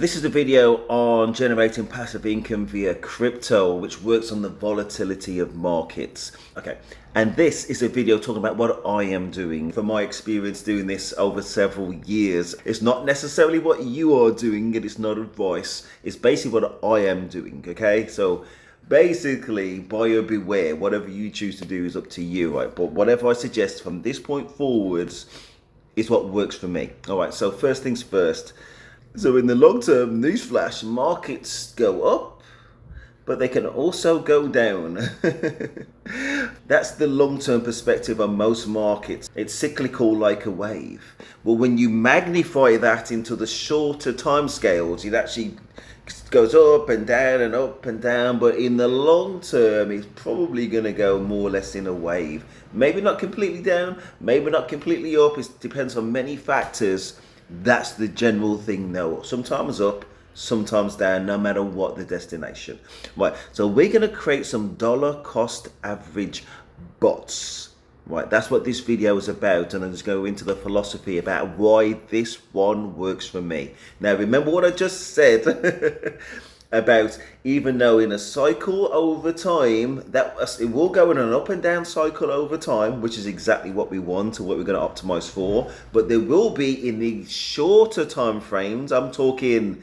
This is a video on generating passive income via crypto, which works on the volatility of markets. Okay, and this is a video talking about what I am doing. From my experience doing this over several years, it's not necessarily what you are doing, and it's not advice. It's basically what I am doing, okay? So basically, buyer beware. Whatever you choose to do is up to you, right? But whatever I suggest from this point forwards is what works for me. All right, so first things first. So in the long term, newsflash, markets go up, but they can also go down. That's the long-term perspective on most markets. It's cyclical like a wave. Well, when you magnify that into the shorter time scales, it actually goes up and down and up and down, but in the long term, it's probably going to go more or less in a wave. Maybe not completely down, maybe not completely up. It depends on many factors. That's the general thing though. Sometimes up, sometimes down, no matter what the destination. Right, so we're going to create some dollar cost average bots. Right, that's what this video is about, and I'm just going into the philosophy about why this one works for me. Now remember what I just said about, even though in a cycle over time, that it will go in an up and down cycle over time, which is exactly what we want and what we're going to optimize for, but there will be in the shorter time frames, I'm talking,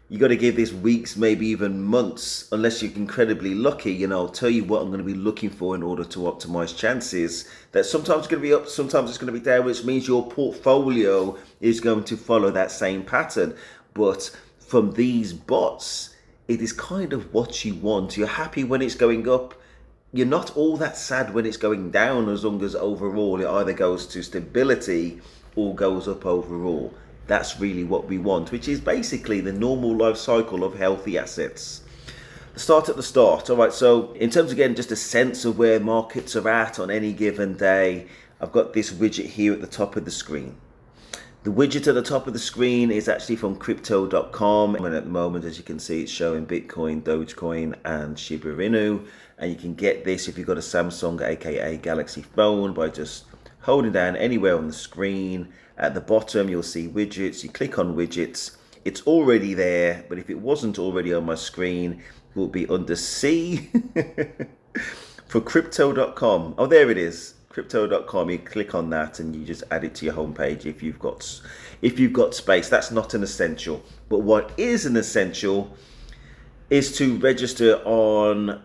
you got to give this weeks, maybe even months, unless you're incredibly lucky. I'll tell you what I'm going to be looking for in order to optimize chances. That sometimes it's going to be up, sometimes it's going to be down, which means your portfolio is going to follow that same pattern. But from these bots, it is kind of what you want. You're happy when it's going up. You're not all that sad when it's going down, as long as overall it either goes to stability or goes up overall. That's really what we want, which is basically the normal life cycle of healthy assets. Let's start at the start. All right, so in terms of getting just a sense of where markets are at on any given day, I've got this widget here at the top of the screen. The widget at the top of the screen is actually from crypto.com, and at the moment, as you can see, it's showing Bitcoin, Dogecoin, and Shiba Inu. And you can get this if you've got a Samsung, aka Galaxy phone, by just holding down anywhere on the screen. At the bottom, you'll see widgets. You click on widgets. It's already there, but if it wasn't already on my screen, it will be under C for crypto.com. Oh, there it is. Crypto.com. You click on that and you just add it to your homepage if you've got space. That's not an essential, but what is an essential is to register on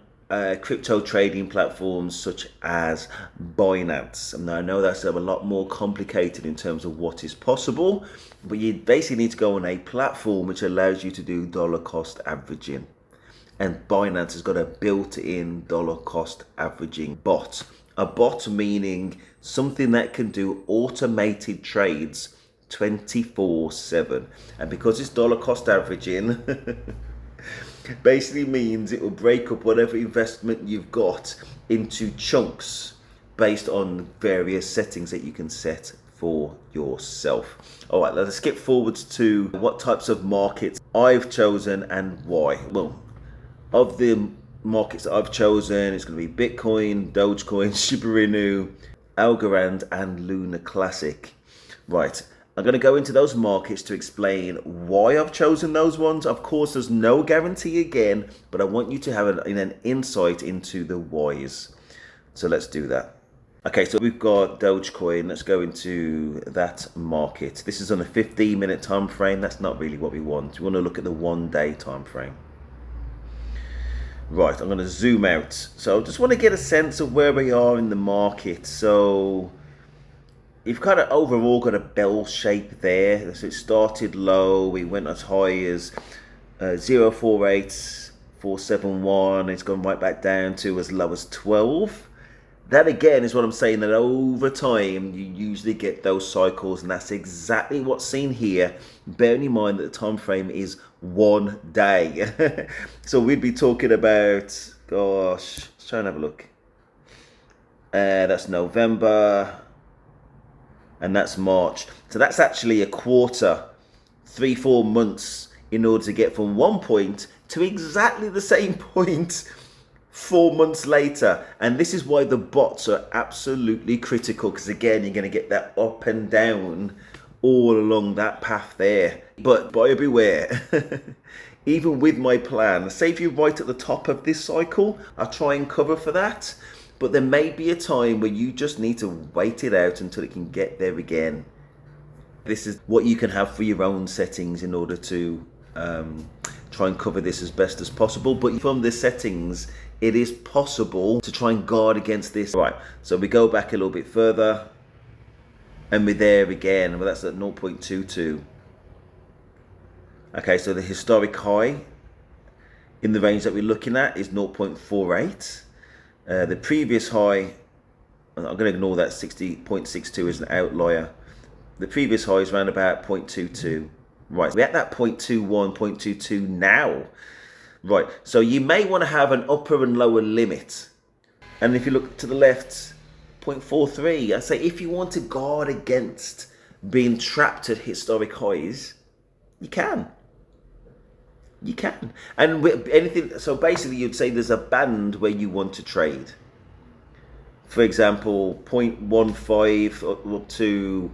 crypto trading platforms such as Binance. Now I know that's a lot more complicated in terms of what is possible, but you basically need to go on a platform which allows you to do dollar cost averaging, and Binance has got a built-in dollar cost averaging bot. A bot meaning something that can do automated trades 24/7, and because it's dollar cost averaging basically means it will break up whatever investment you've got into chunks based on various settings that you can set for yourself. All right, let's skip forwards to what types of markets I've chosen and why. Well, of the markets that I've chosen, it's going to be Bitcoin, Dogecoin, Shiba Inu, Algorand, and Luna Classic. Right, I'm going to go into those markets to explain why I've chosen those ones. Of course, there's no guarantee again, but I want you to have an insight into the whys. So let's do that. Okay, so we've got Dogecoin. Let's go into that market. This is on a 15-minute time frame. That's not really what we want. We want to look at the 1-day time frame. Right, I'm going to zoom out. So I just want to get a sense of where we are in the market. So you've kind of overall got a bell shape there. So it started low, we went as high as 0.48471. It's gone right back down to as low as 12. That again is what I'm saying, that over time you usually get those cycles, and that's exactly what's seen here. Bearing in mind that the time frame is 1 day. So we'd be talking about, gosh, let's try and have a look. That's November. And that's March. So that's actually a quarter, 3-4 months in order to get from one point to exactly the same point 4 months later. And this is why the bots are absolutely critical, because again, you're going to get that up and down all along that path there. But buyer beware. Even with my plan, say if you're right at the top of this cycle, I'll try and cover for that. But there may be a time where you just need to wait it out until it can get there again. This is what you can have for your own settings in order to try and cover this as best as possible. But from the settings, it is possible to try and guard against this. Right, so we go back a little bit further and we're there again. Well, that's at 0.22. Okay, so the historic high in the range that we're looking at is 0.48. The previous high, I'm going to ignore that 60.62 as an outlier. The previous high is around about 0.22. Right, we're at that 0.21, 0.22 now. Right, so you may want to have an upper and lower limit. And if you look to the left, 0.43. I say if you want to guard against being trapped at historic highs, you can. You can. And with anything, so basically you'd say there's a band where you want to trade. For example, 0.15 up to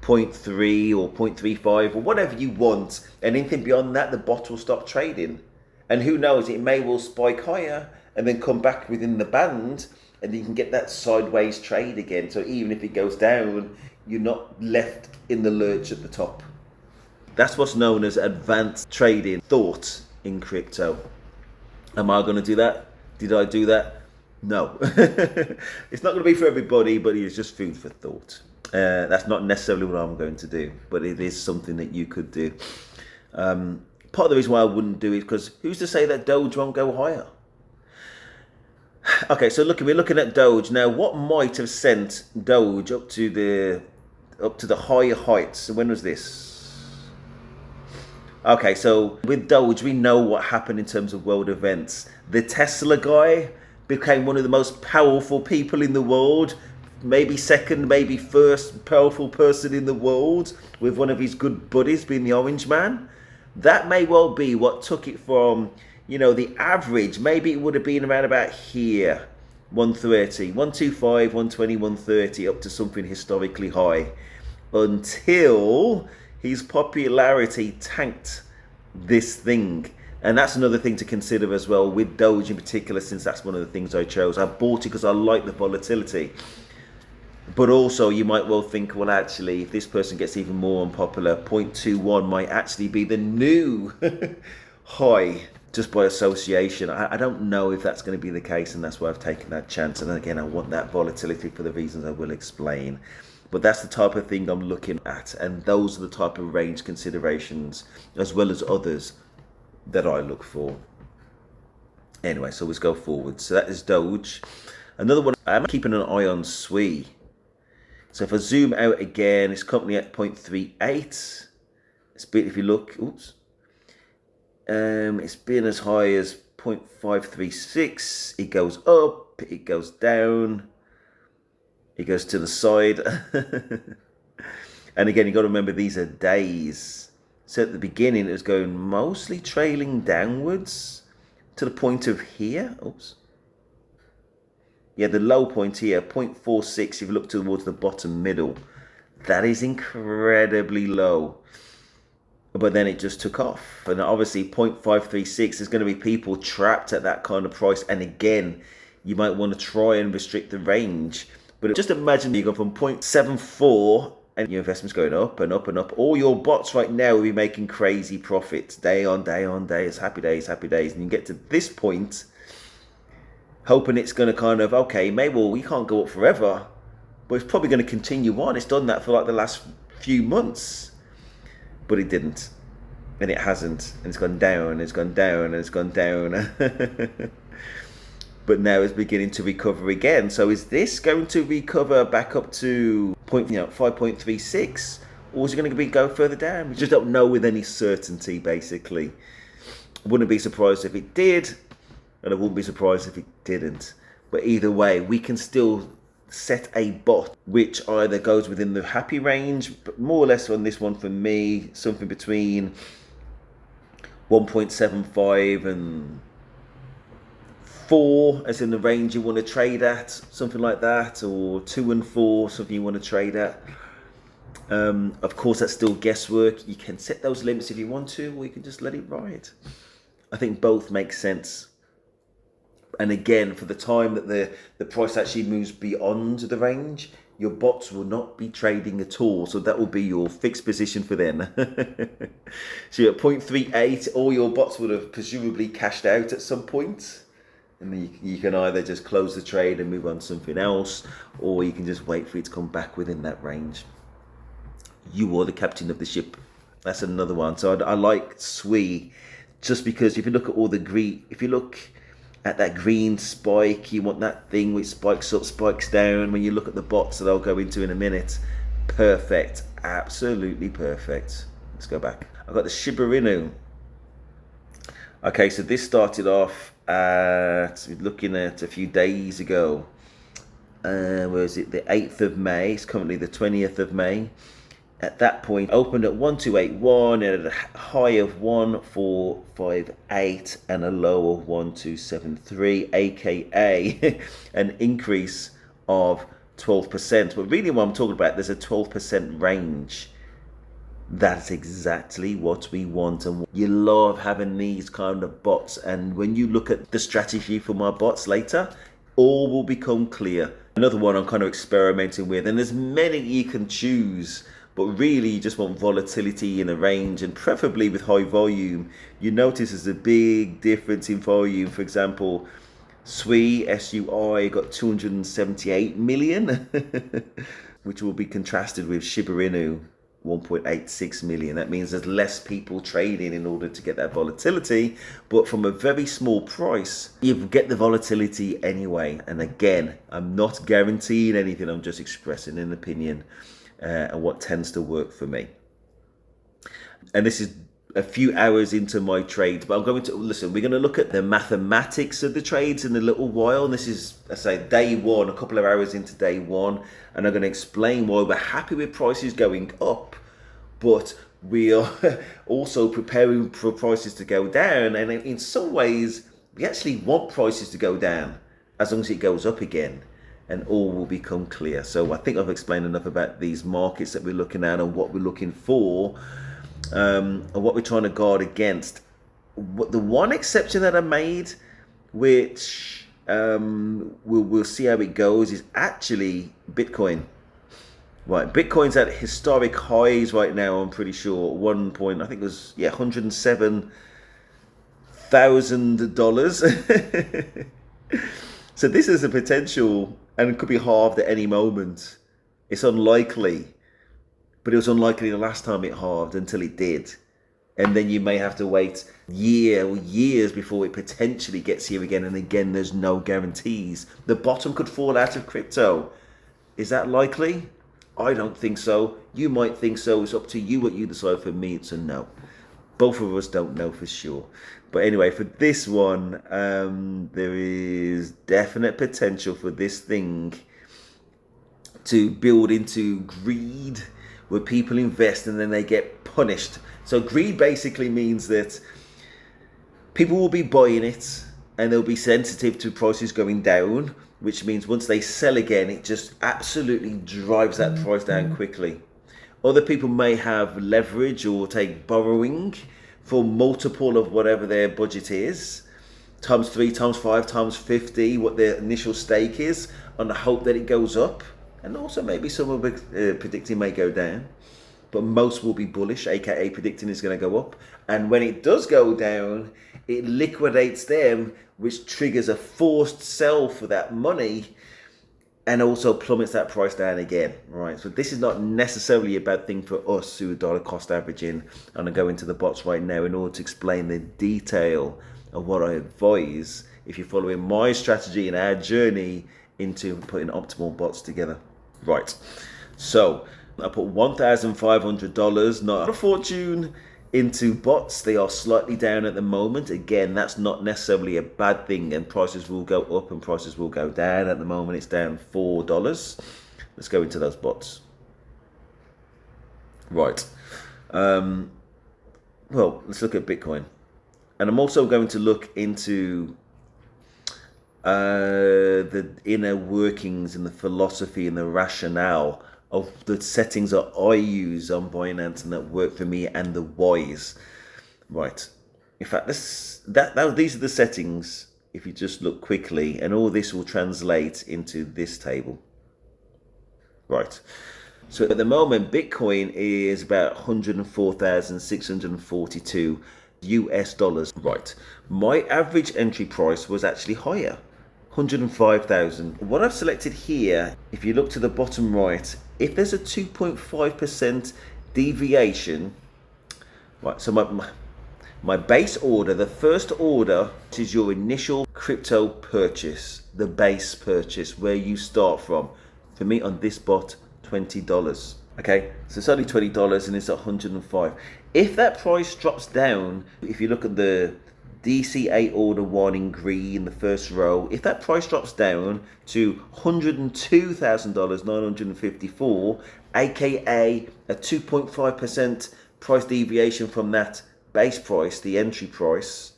0.3 or 0.35 or whatever you want. Anything beyond that, the bot will stop trading. And who knows, it may well spike higher and then come back within the band, and you can get that sideways trade again. So even if it goes down, you're not left in the lurch at the top. That's what's known as advanced trading thought in crypto. Am I going to do that? Did I do that? No. It's not going to be for everybody, but it's just food for thought. That's not necessarily what I'm going to do, but it is something that you could do. Part of the reason why I wouldn't do it is because who's to say that Doge won't go higher? Okay, so we're looking at Doge now. What might have sent Doge up to the higher heights? So when was this? Okay, so with Doge, we know what happened in terms of world events. The Tesla guy became one of the most powerful people in the world, maybe second, maybe first powerful person in the world, with one of his good buddies being the Orange Man. That may well be what took it from, the average. Maybe it would have been around about here, 130, 125, 120, 130, up to something historically high, until his popularity tanked this thing. And that's another thing to consider as well with Doge in particular, since that's one of the things I chose. I bought it because I like the volatility. But also you might well think, well, actually, if this person gets even more unpopular, 0.21 might actually be the new high just by association. I don't know if that's going to be the case, and that's why I've taken that chance. And again, I want that volatility for the reasons I will explain. But that's the type of thing I'm looking at, and those are the type of range considerations, as well as others, that I look for. Anyway, so let's go forward. So that is Doge. Another one, I'm keeping an eye on SWI. So if I zoom out again, it's currently at 0.38. It's been, if you look, it's been as high as 0.536. It goes up, it goes down. It goes to the side. And again, you've got to remember these are days. So at the beginning, it was going mostly trailing downwards to the point of here. Oops. Yeah, the low point here, 0.46, if you look towards the bottom middle. That is incredibly low. But then it just took off. And obviously 0.536, there's going to be people trapped at that kind of price. And again, you might want to try and restrict the range. But just imagine you go from 0.74 and your investment's going up and up and up. All your bots right now will be making crazy profits day on day on day. It's happy days, happy days. And you get to this point, hoping it's going to kind of, okay, maybe we can't go up forever, but it's probably going to continue on. It's done that for like the last few months, but it didn't. And it hasn't. And it's gone down, and it's gone down, and it's gone down. But now it's beginning to recover again. So is this going to recover back up to 5.36, or is it going to go further down? We just don't know with any certainty, basically. I wouldn't be surprised if it did, and I wouldn't be surprised if it didn't. But either way, we can still set a bot which either goes within the happy range, but more or less on this one for me, something between 1.75 and 4 as in the range you want to trade at, something like that, or 2 and 4, something you want to trade at. Of course, that's still guesswork. You can set those limits if you want to, or you can just let it ride. I think both make sense. And again, for the time that the price actually moves beyond the range, your bots will not be trading at all. So that will be your fixed position for then. So you're at 0.38, all your bots would have presumably cashed out at some point. And then you can either just close the trade and move on to something else, or you can just wait for it to come back within that range. You are the captain of the ship. That's another one. So I like SWE just because if you look at all the green, if you look at that green spike, you want that thing which spikes up, spikes down. When you look at the bots that I'll go into in a minute, perfect, absolutely perfect. Let's go back. I've got the Shiba Inu. Okay, so this started off at, looking at a few days ago, where is it, the 8th of May, it's currently the 20th of May. At that point, opened at 1281 and at a high of 1458 and a low of 1273, aka an increase of 12%. But really, what I'm talking about, there's a 12% range. That's exactly what we want, and you love having these kind of bots. And when you look at the strategy for my bots later, all will become clear. Another one I'm kind of experimenting with, and there's many you can choose. But really, you just want volatility in a range, and preferably with high volume. You notice there's a big difference in volume. For example, SWI, SUI got 278 million, which will be contrasted with Shiba Inu, 1.86 million. That means there's less people trading in order to get that volatility, but from a very small price, you get the volatility anyway. And again, I'm not guaranteeing anything, I'm just expressing an opinion. And what tends to work for me. And this is a few hours into my trade, but I'm going to listen. We're going to look at the mathematics of the trades in a little while. And this is, I say, day one, a couple of hours into day one, and I'm going to explain why we're happy with prices going up, but we are also preparing for prices to go down. And in some ways, we actually want prices to go down as long as it goes up again. And all will become clear. So I think I've explained enough about these markets that we're looking at and what we're looking for, and what we're trying to guard against. The one exception that I made, which we'll see how it goes, is actually Bitcoin. Right, Bitcoin's at historic highs right now. I'm pretty sure I think it was $107,000. So this is a potential, and it could be halved at any moment. It's unlikely, but it was unlikely the last time it halved until it did. And then you may have to wait years before it potentially gets here again. And again, there's no guarantees. The bottom could fall out of crypto. Is that likely? I don't think so. You might think so. It's up to you what you decide. For me, it's a no. Both of us don't know for sure. But anyway, for this one, there is definite potential for this thing to build into greed, where people invest and then they get punished. So greed basically means that people will be buying it and they'll be sensitive to prices going down, which means once they sell again, it just absolutely drives that price down quickly. Other people may have leverage or take borrowing for multiple of whatever their budget is, times 3, times 5, times 50, what their initial stake is, on the hope that it goes up. And also maybe some will be predicting may go down, but most will be bullish, aka predicting it's going to go up. And when it does go down, it liquidates them, which triggers a forced sell for that money, and also plummets that price down again, right? So this is not necessarily a bad thing for us who are dollar cost averaging. I'm gonna go into the bots right now in order to explain the detail of what I advise if you're following my strategy and our journey into putting optimal bots together. Right, so I put $1,500, not a fortune, into bots. They are slightly down at the moment. Again, that's not necessarily a bad thing, and prices will go up and prices will go down. At the moment it's down $4. Let's go into those bots. Right, well, let's look at Bitcoin, and I'm also going to look into the inner workings and the philosophy and the rationale of the settings that I use on Binance and that work for me, and the whys. Right. In fact, these are the settings. If you just look quickly, and all this will translate into this table. Right. So at the moment, Bitcoin is about 104,642 US dollars. Right. My average entry price was actually higher, 105,000. What I've selected here, if you look to the bottom right, if there's a 2.5% deviation, right, so my base order, the first order, is your initial crypto purchase, the base purchase, where you start from. For me on this bot, $20. Okay, so it's only $20 and it's 105. If that price drops down, if you look at the DCA order one in green, the first row, if that price drops down to $102,954, aka a 2.5% price deviation from that base price, the entry price,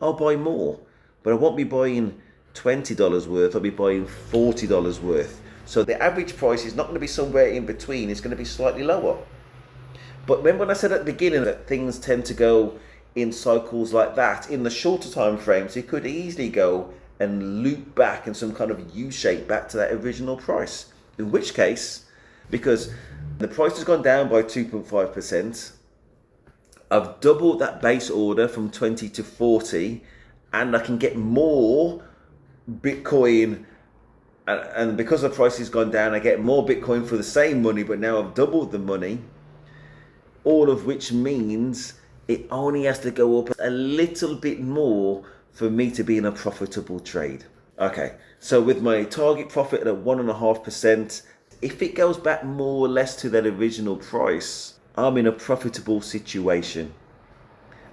I'll buy more. But I won't be buying $20 worth, I'll be buying $40 worth. So the average price is not going to be somewhere in between, it's going to be slightly lower. But remember when I said at the beginning that things tend to go in cycles like that, in the shorter time frames, it could easily go and loop back in some kind of U-shape back to that original price. In which case, because the price has gone down by 2.5%, I've doubled that base order from 20 to 40, and I can get more Bitcoin. And because the price has gone down, I get more Bitcoin for the same money, but now I've doubled the money. All of which means it only has to go up a little bit more for me to be in a profitable trade. Okay, so with my target profit at 1.5%, if it goes back more or less to that original price, I'm in a profitable situation.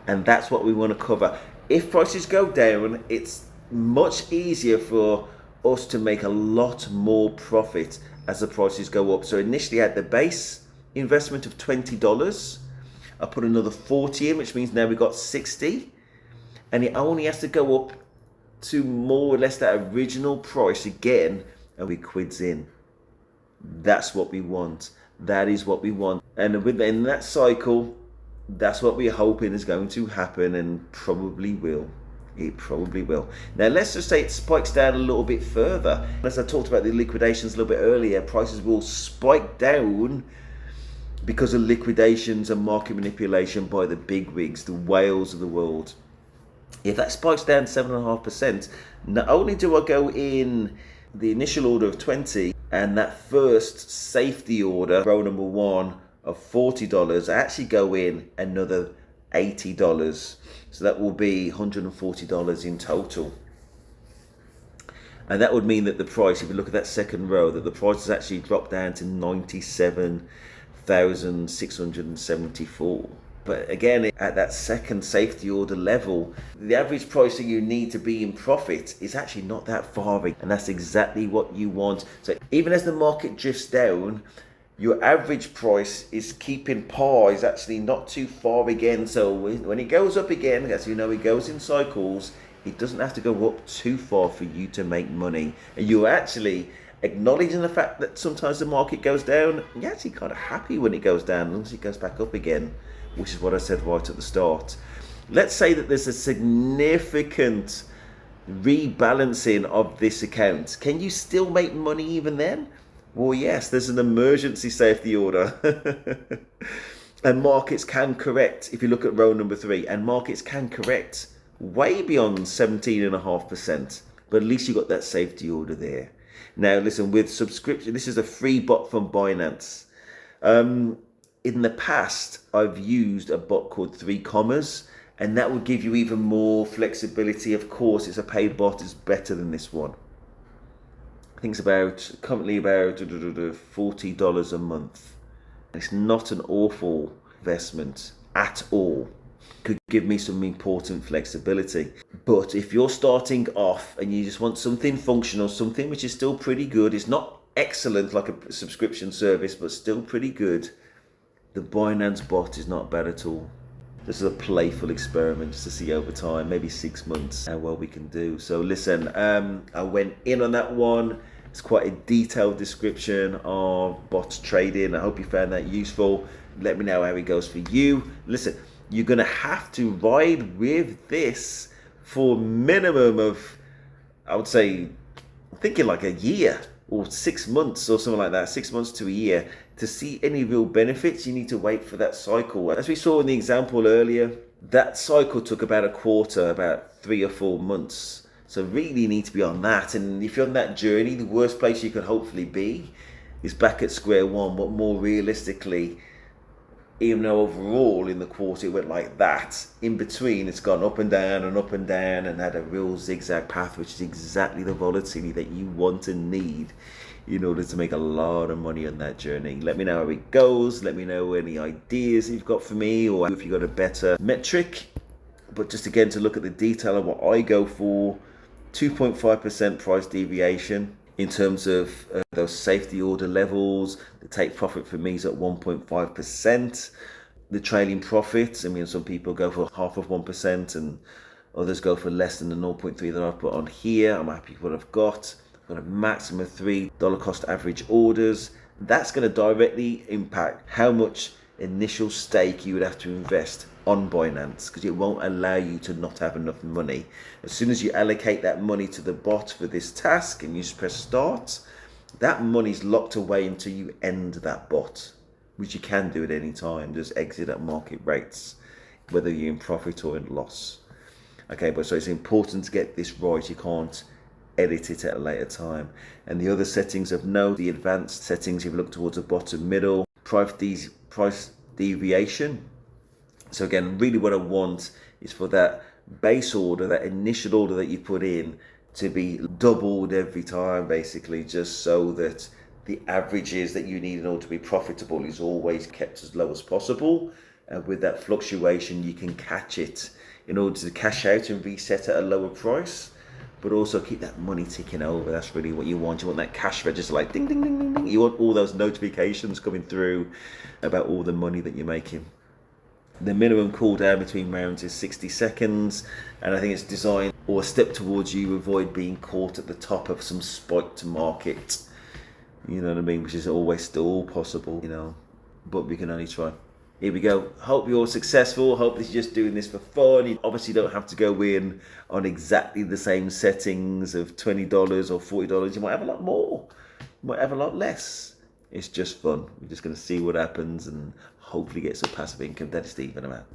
And that's what we want to cover. If prices go down, it's much easier for us to make a lot more profit as the prices go up. So initially I had the base investment of $20. I put another 40 in, which means now we've got 60. And it only has to go up to more or less that original price again, and we quids in. That's what we want. That is what we want. And within that cycle, that's what we're hoping is going to happen, and probably will. It probably will. Now let's just say it spikes down a little bit further. As I talked about the liquidations a little bit earlier, prices will spike down because of liquidations and market manipulation by the big wigs, the whales of the world. If that spikes down 7.5%, not only do I go in the initial order of 20 and that first safety order, row number one of $40, I actually go in another $80. So that will be $140 in total. And that would mean that the price, if you look at that second row, that the price has actually dropped down to 97,674. But again, at that second safety order level, the average price that you need to be in profit is actually not that far, and that's exactly what you want. So even as the market drifts down, your average price is keeping par, is actually not too far again. So when it goes up again, as you know, it goes in cycles, it doesn't have to go up too far for you to make money. And you're actually acknowledging the fact that sometimes the market goes down, you're actually kind of happy when it goes down, as long as it goes back up again, which is what I said right at the start. Let's say that there's a significant rebalancing of this account. Can you still make money even then? Well, yes, there's an emergency safety order. And markets can correct, if you look at row number 3, and markets can correct way beyond 17.5%. But at least you got that safety order there. Now, listen, with subscription, this is a free bot from Binance. In the past, I've used a bot called 3 Commas, and that would give you even more flexibility. Of course, it's a paid bot, it's better than this one. I think it's currently about $40 a month. It's not an awful investment at all. Could give me some important flexibility. But if you're starting off and you just want something functional, something which is still pretty good, it's not excellent like a subscription service, but still pretty good, the Binance bot is not bad at all. This is a playful experiment just to see over time, maybe 6 months, how well we can do. So listen, I went in on that one, It's quite a detailed description of bot trading. I hope you found that useful. Let me know how it goes for you. Listen, you're gonna have to ride with this for minimum of, I would say, thinking like a year or 6 months or something like that, 6 months to a year. To see any real benefits, you need to wait for that cycle. As we saw in the example earlier, that cycle took about a quarter, about 3 or 4 months. So really you need to be on that. And if you're on that journey, the worst place you could hopefully be is back at square one. But more realistically, even though overall in the quarter it went like that, in between it's gone up and down and had a real zigzag path, which is exactly the volatility that you want and need in order to make a lot of money on that journey. Let me know how it goes. Let me know any ideas you've got for me, or if you've got a better metric. But just again, to look at the detail of what I go for, 2.5% price deviation. In terms of those safety order levels, the take profit for me is at 1.5%. The trailing profits, I mean, some people go for half of 1% and others go for less than the 0.3 that I've put on here. I'm happy with what I've got. I've got a maximum of $3 cost average orders. That's going to directly impact how much initial stake you would have to invest on Binance, because it won't allow you to not have enough money. As soon as you allocate that money to the bot for this task and you just press start, that money's locked away until you end that bot, which you can do at any time. Just exit at market rates, whether you're in profit or in loss. Okay, but so it's important to get this right. You can't edit it at a later time. And the other settings of note, the advanced settings, if you look towards the bottom middle, price deviation. So again, really what I want is for that base order, that initial order that you put in, to be doubled every time, basically, just so that the averages that you need in order to be profitable is always kept as low as possible. And with that fluctuation, you can catch it in order to cash out and reset at a lower price, but also keep that money ticking over. That's really what you want. You want that cash register like ding, ding, ding, ding, ding. You want all those notifications coming through about all the money that you're making. The minimum cooldown between rounds is 60 seconds, and I think it's designed or a step towards you avoid being caught at the top of some spike to market. You know what I mean? Which is always still possible, you know, but we can only try. Here we go. Hope you're successful. Hope this is just doing this for fun. You obviously don't have to go in on exactly the same settings of $20 or $40. You might have a lot more. You might have a lot less. It's just fun. We're just going to see what happens and hopefully get some passive income. That is Steve, and I'm out.